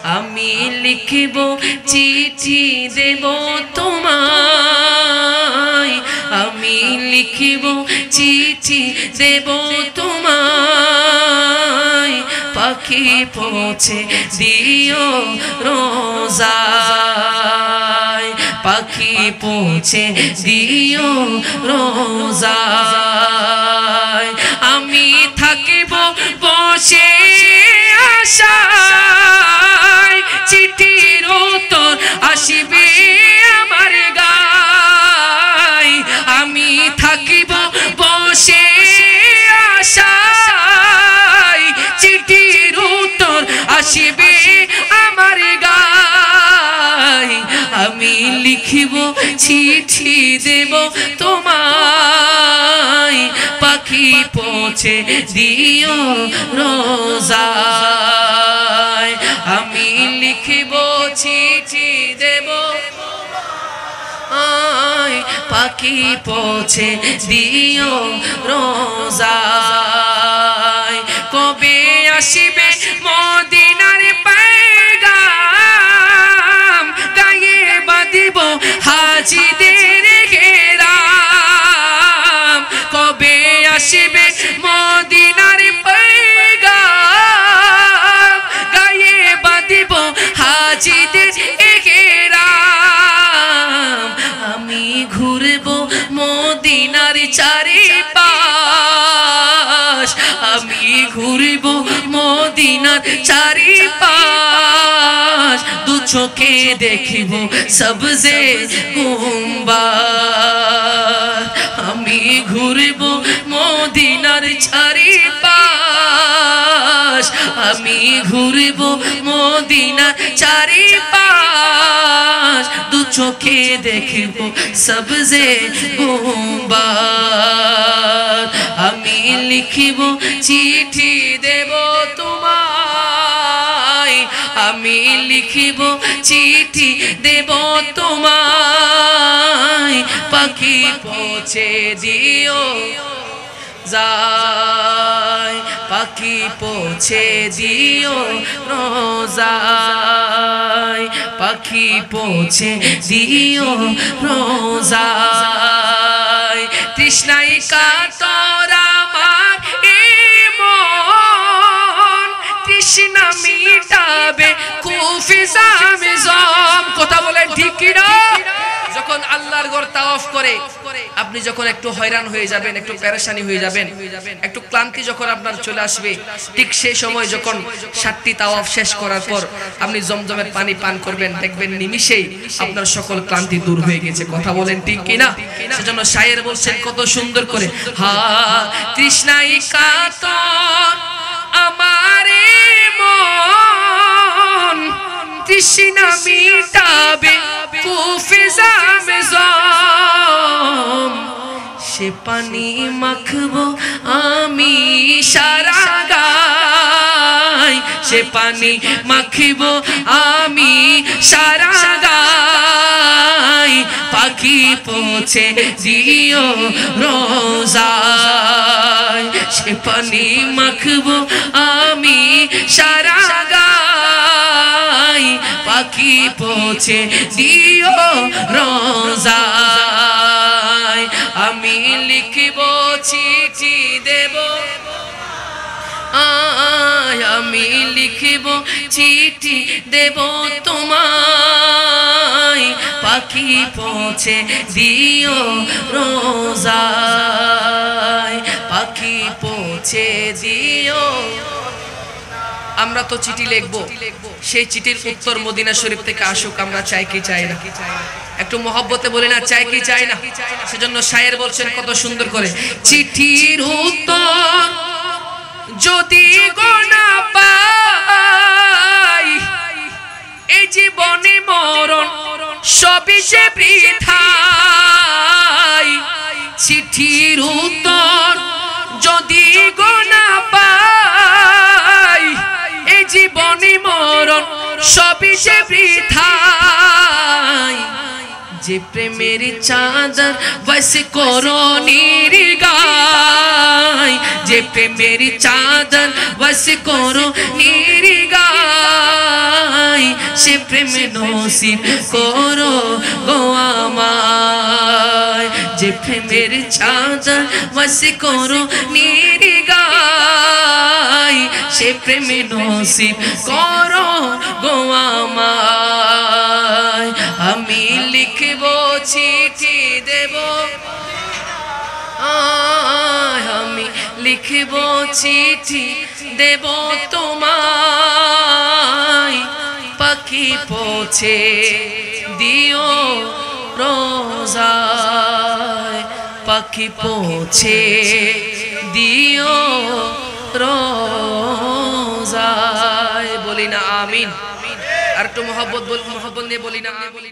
আমি লিখিব চিঠি দেব তোমায়, আমি লিখিব চিঠি দেব তোমায়, পাখি পৌঁছে দিও রোজায়, পাখি পৌঁছে দিও রোজায়। আমি থাকিব বসে আশায়, চিঠির উত্তর আসিবে আমার গায়। আমি থাকিব বসে আশায়, চিঠির উত্তর আসিবে আমার গায়। আমি লিখিব চিঠি দেব তোমায়, পাখি পৌঁছে দিও রোজায়। আমি লিখিব চিঠি দেব তোমায়, পাখি পৌঁছে দিও রোজায়। কবে আসিবে মদিনার পয়গাম, গায়ে বাঁধিব হাজিদের ঘেরাম। কবে আসিবে মদিনার পয়গাম, গায়ে বাঁধিব হাজিদের ঘেরাম। আমি ঘুরব মদিনার চারিপাশ, আমি ঘুরব মদিনার চারিপাশ। দু চোখে দেখিব সবজে গুম্বাদ। আমি ঘুরব মদিনার চারিপাশ, আমি ঘুরব মদিনার চারিপাশ। দু চোখে দেখিব সবজে গুম্বাদ। আমি লিখিব চিঠি দেব তোমায়, আমি লিখিব চিঠি দেব তোমায়, পাখি পৌঁছে দিও যায়, পাখি পৌঁছে দিও রোজায়, পাখি পৌঁছে দিও রোজায়। তৃষ্ণায় কাতর আমার এই মন, তৃষ্ণা মিটাবে কুফি জামজম। কথা বলেন ঠিক কি না? যখন আল্লাহর ঘর তাওয়াফ করে আপনি যখন একটু হয়রান হয়ে যাবেন, একটু পেরেশানি হয়ে যাবেন, একটু ক্লান্তি যখন আপনার চলে আসবে, ঠিক সেই সময় যখন 7টি তাওয়াফ শেষ করার পর আপনি জমজমের পানি পান করবেন, দেখবেন নিমিষেই আপনার সকল ক্লান্তি দূর হয়ে গেছে। কথা বলেন ঠিক কি না? সেজন্য শায়ের বলছেন কত সুন্দর করে, হা তৃষ্ণায় কাতর আমার মন, তৃষ্ণা মিটাবে কুফি জামজম। সে পানি মাখবো আমি সারা গায়, সে পানি মাখবো আমি সারা গায়, পাখি পৌঁছে দিও রোজায়। সে পানি মাখবো আমি সারা গায়, পাখি পৌঁছে দিও রোজায়। আমি লিখিব চিঠি দেব, আমি লিখিব চিঠি দেব তোমায়, পাখি পৌঁছে দিও রোজায়, পাখি পৌঁছে দিও। আমরা তো চিঠি লিখবো, সেই চিঠির উত্তর মদিনা শরীফ থেকে আসুক, আমরা চাই কি চাই না? একটু মহব্বতে বলি না, চাই কি চাই না? সেজন্য শায়ের বলছেন কত সুন্দর করে, চিঠির উত্তর যদি গো না পাই, এই জীবনে মরণ সবই যে বৃথাই। চিঠির উত্তর যদি গো না পাই, এই জীবনে মরণ সবই যে বৃথাই। যে প্রেমের চাদর বস করো নির্গায়, যে প্রেমের চাদর বস করো নির্গায়, সে প্রেম নসিব করো গো আমায় যে প্রেমের চাদর ওয়াসি করো নির্গায় সে প্রেম নসিব করো গো আমায় আমি লিখব চিঠি দেব আমি লিখব চিঠি দেব তোমায় পাখি পৌঁছে দিও রোজায় পাখি পৌঁছে দিও রোজায় বলি না আমিন আর একটু মোহাব্বত নিয়ে বলি না।